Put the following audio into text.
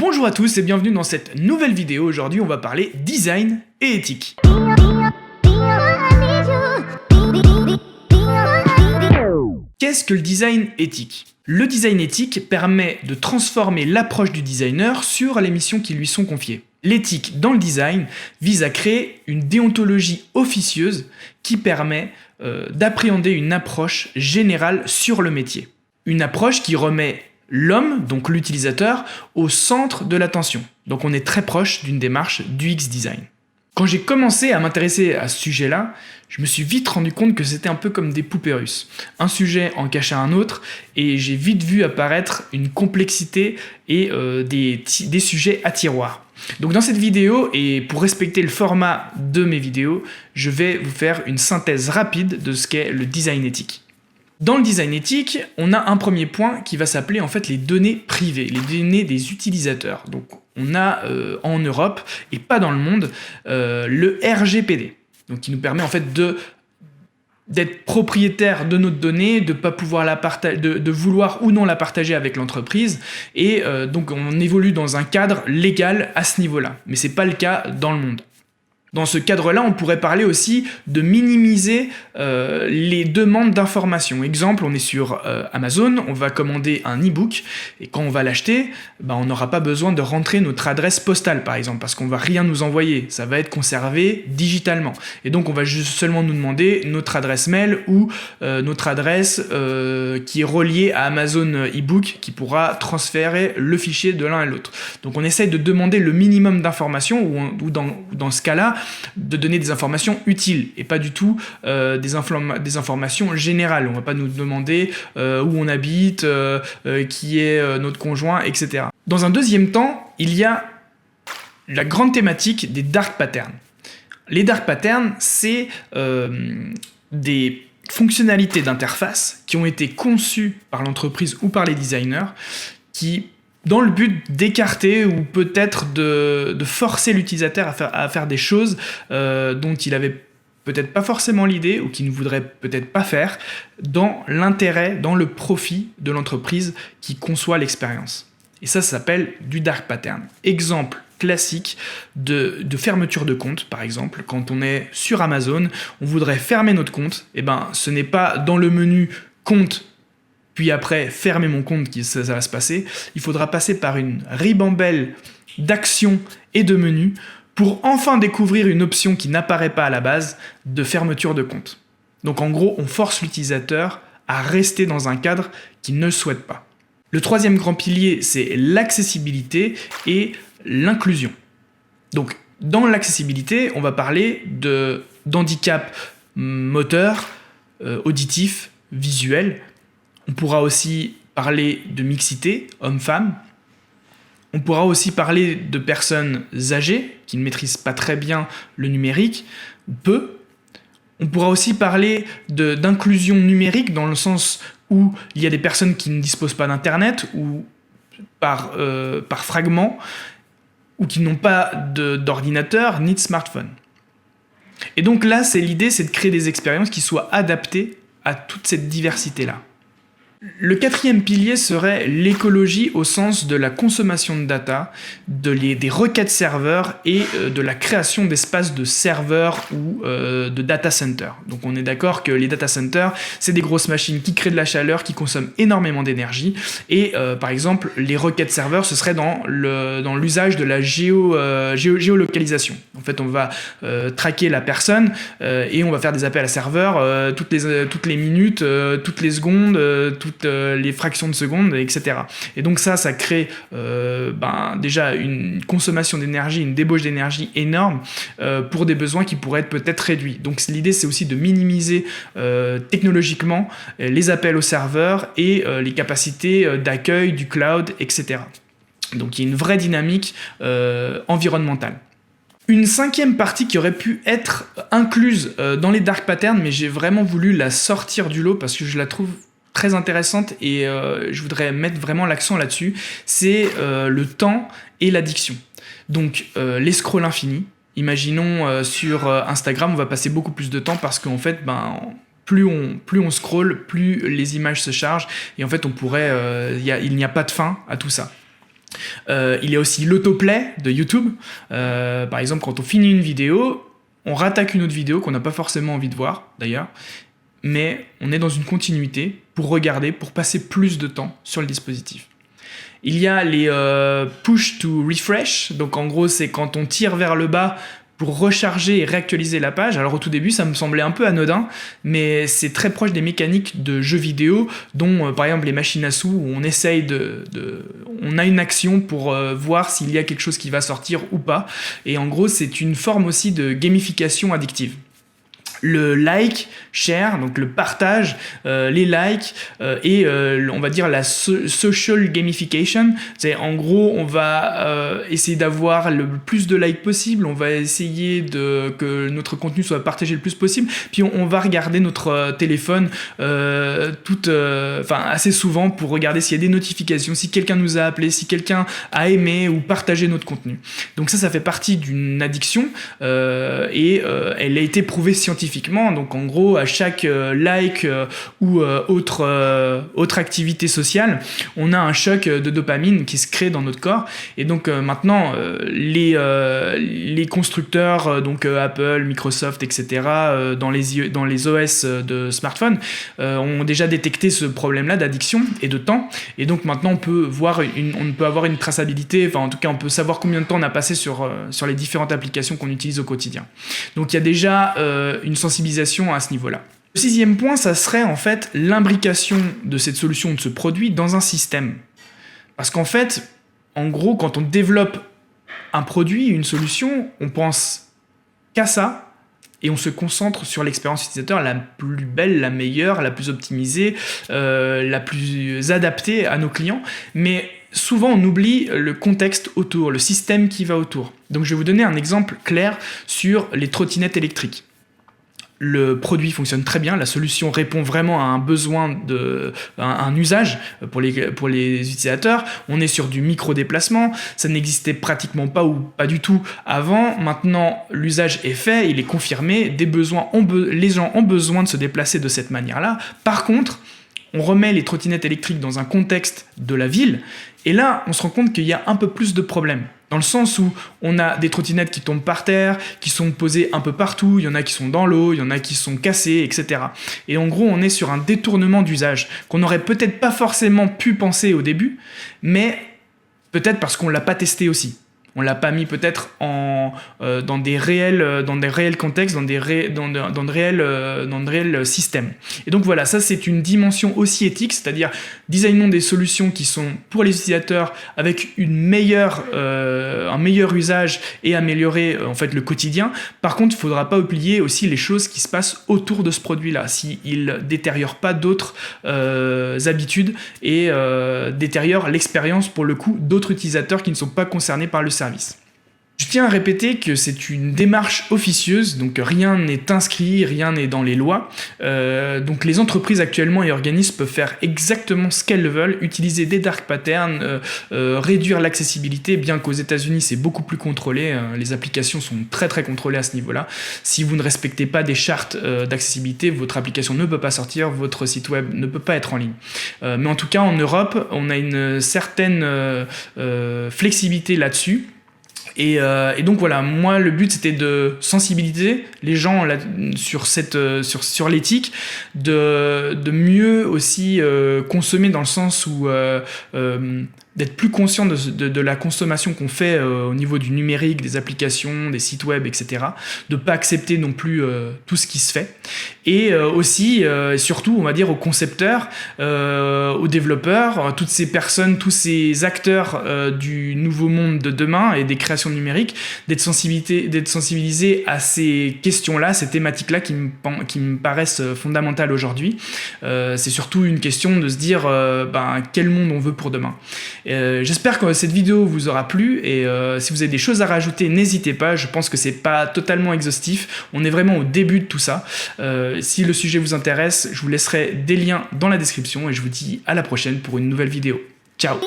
Bonjour à tous et bienvenue dans cette nouvelle vidéo. Aujourd'hui, on va parler design et éthique. Qu'est-ce que le design éthique? Le design éthique permet de transformer l'approche du designer sur les missions qui lui sont confiées. L'éthique dans le design vise à créer une déontologie officieuse qui permet d'appréhender une approche générale sur le métier. Une approche qui remet l'homme, donc l'utilisateur, au centre de l'attention. Donc on est très proche d'une démarche d'UX design. Quand j'ai commencé à m'intéresser à ce sujet-là, je me suis vite rendu compte que c'était un peu comme des poupées russes. Un sujet en cachait un autre, et j'ai vite vu apparaître une complexité et des sujets à tiroir. Donc dans cette vidéo, et pour respecter le format de mes vidéos, je vais vous faire une synthèse rapide de ce qu'est le design éthique. Dans le design éthique, on a un premier point qui va s'appeler en fait les données privées, les données des utilisateurs. Donc on a en Europe, et pas dans le monde, le RGPD, donc qui nous permet en fait d'être propriétaire de notre donnée, de pas pouvoir de vouloir ou non la partager avec l'entreprise, et donc on évolue dans un cadre légal à ce niveau-là, mais c'est pas le cas dans le monde. Dans ce cadre-là, on pourrait parler aussi de minimiser les demandes d'informations. Exemple, on est sur Amazon, on va commander un e-book, et quand on va l'acheter, on n'aura pas besoin de rentrer notre adresse postale, par exemple, parce qu'on ne va rien nous envoyer. Ça va être conservé digitalement. Et donc, on va juste seulement nous demander notre adresse mail ou notre adresse qui est reliée à Amazon e-book, qui pourra transférer le fichier de l'un à l'autre. Donc, on essaye de demander le minimum d'informations, ou dans ce cas-là, de donner des informations utiles et pas du tout des informations générales. On ne va pas nous demander où on habite, qui est notre conjoint, etc. Dans un deuxième temps, il y a la grande thématique des dark patterns. Les dark patterns, c'est des fonctionnalités d'interface qui ont été conçues par l'entreprise ou par les designers qui dans le but d'écarter ou peut-être de forcer l'utilisateur à faire des choses dont il avait peut-être pas forcément l'idée ou qu'il ne voudrait peut-être pas faire dans l'intérêt, dans le profit de l'entreprise qui conçoit l'expérience. Et ça s'appelle du dark pattern. Exemple classique de fermeture de compte, par exemple. Quand on est sur Amazon, on voudrait fermer notre compte, et ce n'est pas dans le menu compte puis après fermer mon compte que ça va se passer, il faudra passer par une ribambelle d'actions et de menus pour enfin découvrir une option qui n'apparaît pas à la base de fermeture de compte. Donc en gros, on force l'utilisateur à rester dans un cadre qu'il ne souhaite pas. Le troisième grand pilier, c'est l'accessibilité et l'inclusion. Donc dans l'accessibilité, on va parler d'handicap moteur, auditif, visuel. On pourra aussi parler de mixité, homme-femme. On pourra aussi parler de personnes âgées qui ne maîtrisent pas très bien le numérique, ou peu. On pourra aussi parler d'inclusion numérique dans le sens où il y a des personnes qui ne disposent pas d'Internet ou par fragments, ou qui n'ont pas d'ordinateur ni de smartphone. Et donc là, l'idée, c'est de créer des expériences qui soient adaptées à toute cette diversité-là. Le quatrième pilier serait l'écologie au sens de la consommation de data, des requêtes serveurs et de la création d'espaces de serveurs ou de data centers. Donc on est d'accord que les data centers, c'est des grosses machines qui créent de la chaleur, qui consomment énormément d'énergie. Et par exemple, les requêtes serveurs, ce serait dans l'usage de la géolocalisation. En fait, on va traquer la personne et on va faire des appels à serveurs toutes les minutes, toutes les secondes, toutes les fractions de secondes, etc. Et donc ça crée déjà une consommation d'énergie, une débauche d'énergie énorme pour des besoins qui pourraient être peut-être réduits. Donc l'idée, c'est aussi de minimiser technologiquement les appels aux serveurs et les capacités d'accueil du cloud, etc. Donc il y a une vraie dynamique environnementale. Une cinquième partie qui aurait pu être incluse dans les dark patterns, mais j'ai vraiment voulu la sortir du lot parce que je la trouve très intéressante et je voudrais mettre vraiment l'accent là-dessus, c'est le temps et l'addiction. Donc les scrolls infinis. Imaginons sur Instagram, on va passer beaucoup plus de temps parce qu'en fait, plus on scrolle, plus les images se chargent et en fait il n'y a pas de fin à tout ça. Il y a aussi l'autoplay de YouTube. Par exemple, quand on finit une vidéo, on rattaque une autre vidéo qu'on n'a pas forcément envie de voir, d'ailleurs, mais on est dans une continuité pour regarder, pour passer plus de temps sur le dispositif. Il y a les push to refresh, donc en gros c'est quand on tire vers le bas pour recharger et réactualiser la page. Alors au tout début ça me semblait un peu anodin, mais c'est très proche des mécaniques de jeux vidéo, dont par exemple les machines à sous, où on essaye on a une action pour voir s'il y a quelque chose qui va sortir ou pas, et en gros c'est une forme aussi de gamification addictive. Le like, share, donc le partage, les likes et on va dire la social gamification. C'est en gros on va essayer d'avoir le plus de likes possible, on va essayer que notre contenu soit partagé le plus possible, puis on va regarder notre téléphone assez souvent pour regarder s'il y a des notifications, si quelqu'un nous a appelé, si quelqu'un a aimé ou partagé notre contenu. Donc ça fait partie d'une addiction et elle a été prouvée scientifiquement. Donc en gros, à chaque like ou autre activité sociale, on a un choc de dopamine qui se crée dans notre corps. Et donc maintenant, les constructeurs, donc Apple, Microsoft, etc., dans les OS de smartphones, ont déjà détecté ce problème-là d'addiction et de temps. Et donc maintenant, on peut avoir une traçabilité, enfin en tout cas, on peut savoir combien de temps on a passé sur les différentes applications qu'on utilise au quotidien. Donc il y a déjà une sensibilisation à ce niveau-là. Le 6e point, ça serait en fait l'imbrication de cette solution, de ce produit dans un système. Parce qu'en fait, en gros, quand on développe un produit, une solution, on pense qu'à ça et on se concentre sur l'expérience utilisateur la plus belle, la meilleure, la plus optimisée, la plus adaptée à nos clients. Mais souvent, on oublie le contexte autour, le système qui va autour. Donc, je vais vous donner un exemple clair sur les trottinettes électriques. Le produit fonctionne très bien, la solution répond vraiment à un besoin, un usage pour les utilisateurs. On est sur du micro-déplacement, ça n'existait pratiquement pas ou pas du tout avant. Maintenant, l'usage est fait, il est confirmé, les gens ont besoin de se déplacer de cette manière-là. Par contre, on remet les trottinettes électriques dans un contexte de la ville, et là, on se rend compte qu'il y a un peu plus de problèmes. Dans le sens où on a des trottinettes qui tombent par terre, qui sont posées un peu partout, il y en a qui sont dans l'eau, il y en a qui sont cassées, etc. Et en gros, on est sur un détournement d'usage qu'on n'aurait peut-être pas forcément pu penser au début, mais peut-être parce qu'on ne l'a pas testé aussi. On l'a pas mis peut-être dans des réels contextes, dans de réels systèmes. Et donc voilà, ça c'est une dimension aussi éthique, c'est-à-dire designons des solutions qui sont pour les utilisateurs avec un meilleur usage et améliorer en fait le quotidien. Par contre, il ne faudra pas oublier aussi les choses qui se passent autour de ce produit-là, s'il ne détériore pas d'autres habitudes et détériore l'expérience pour le coup d'autres utilisateurs qui ne sont pas concernés par le service. Je tiens à répéter que c'est une démarche officieuse, donc rien n'est inscrit, rien n'est dans les lois. Donc les entreprises actuellement et organismes peuvent faire exactement ce qu'elles veulent, utiliser des dark patterns, réduire l'accessibilité, bien qu'aux États-Unis c'est beaucoup plus contrôlé, les applications sont très très contrôlées à ce niveau-là. Si vous ne respectez pas des chartes d'accessibilité, votre application ne peut pas sortir, votre site web ne peut pas être en ligne. Mais en tout cas en Europe, on a une certaine flexibilité là-dessus. Et donc voilà, moi le but c'était de sensibiliser les gens sur l'éthique, de mieux aussi consommer dans le sens où d'être plus conscient de la consommation qu'on fait au niveau du numérique, des applications, des sites web, etc. De ne pas accepter non plus tout ce qui se fait. Et aussi, surtout, on va dire aux concepteurs, aux développeurs, toutes ces personnes, tous ces acteurs du nouveau monde de demain et des créations numériques, d'être sensibilisés à ces questions-là, ces thématiques-là qui me paraissent fondamentales aujourd'hui. C'est surtout une question de se dire quel monde on veut pour demain. J'espère que cette vidéo vous aura plu et si vous avez des choses à rajouter, n'hésitez pas, je pense que c'est pas totalement exhaustif, on est vraiment au début de tout ça. Si le sujet vous intéresse, je vous laisserai des liens dans la description et je vous dis à la prochaine pour une nouvelle vidéo. Ciao!